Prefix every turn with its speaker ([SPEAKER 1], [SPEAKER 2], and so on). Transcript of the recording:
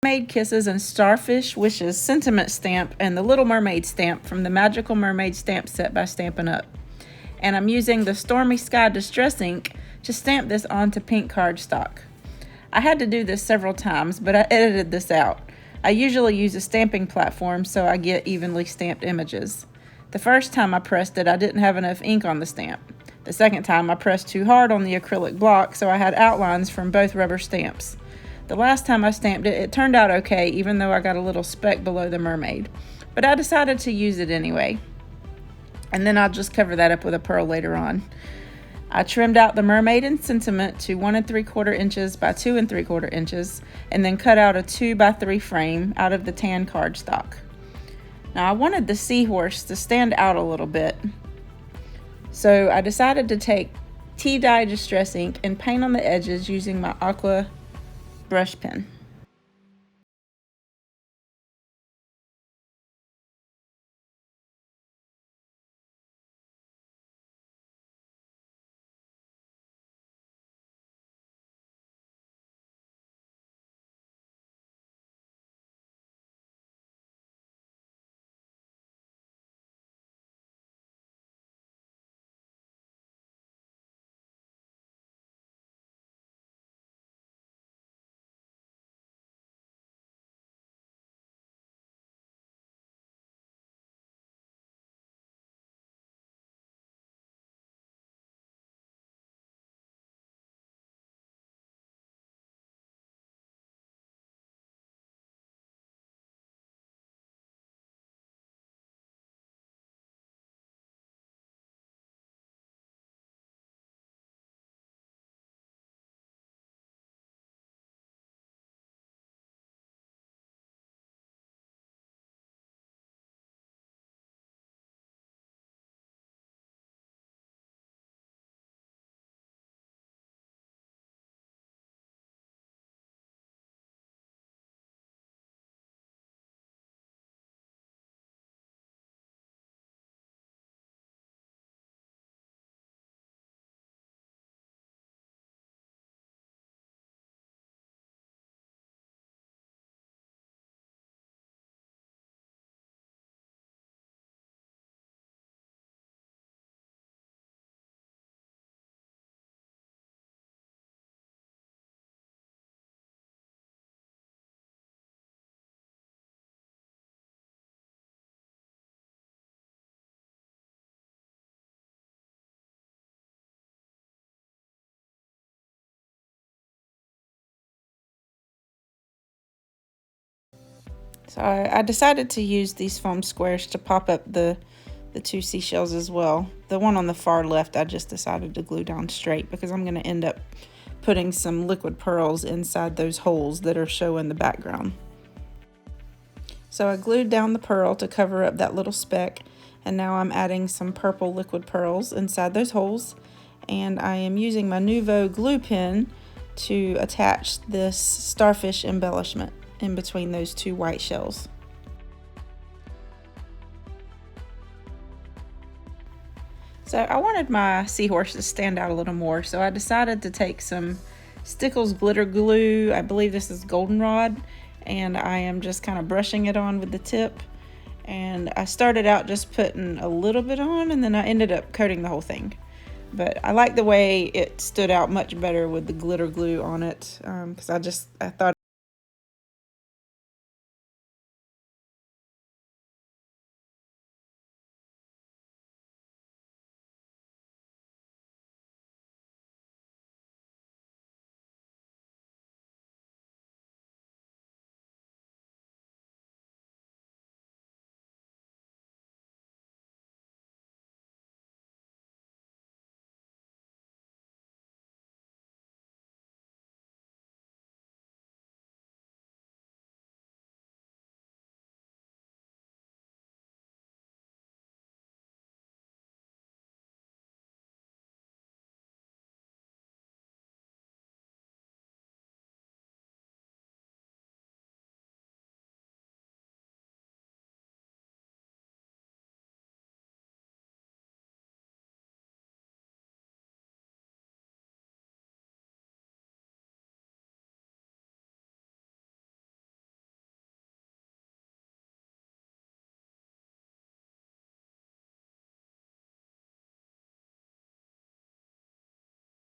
[SPEAKER 1] Mermaid Kisses and Starfish Wishes sentiment stamp and the Little Mermaid stamp from the Magical Mermaid stamp set by Stampin' Up. And I'm using the Stormy Sky Distress ink to stamp this onto pink cardstock. I had to do this several times, but I edited this out. I usually use a stamping platform so I get evenly stamped images. The first time I pressed it, I didn't have enough ink on the stamp. The second time I pressed too hard on the acrylic block, so I had outlines from both rubber stamps. The last time I stamped it, it turned out okay, even though I got a little speck below the mermaid. But I decided to use it anyway. And then I'll just cover that up with a pearl later on. I trimmed out the mermaid in sentiment to 1 3/4 inches by 2 3/4 inches, and then cut out a 2 by 3 frame out of the tan cardstock. Now I wanted the seahorse to stand out a little bit, so I decided to take tea dye distress ink and paint on the edges using my aqua brush pen. So I decided to use these foam squares to pop up the two seashells as well. The one on the far left I just decided to glue down straight because I'm going to end up putting some liquid pearls inside those holes that are shown in the background. So I glued down the pearl to cover up that little speck, and now I'm adding some purple liquid pearls inside those holes, and I am using my Nuvo glue pen to attach this starfish embellishment in between those two white shells. So I wanted my seahorse to stand out a little more, so I decided to take some Stickles glitter glue. I believe this is goldenrod, and I am just kind of brushing it on with the tip. And I started out just putting a little bit on, and then I ended up coating the whole thing. But I like the way it stood out much better with the glitter glue on it, because I thought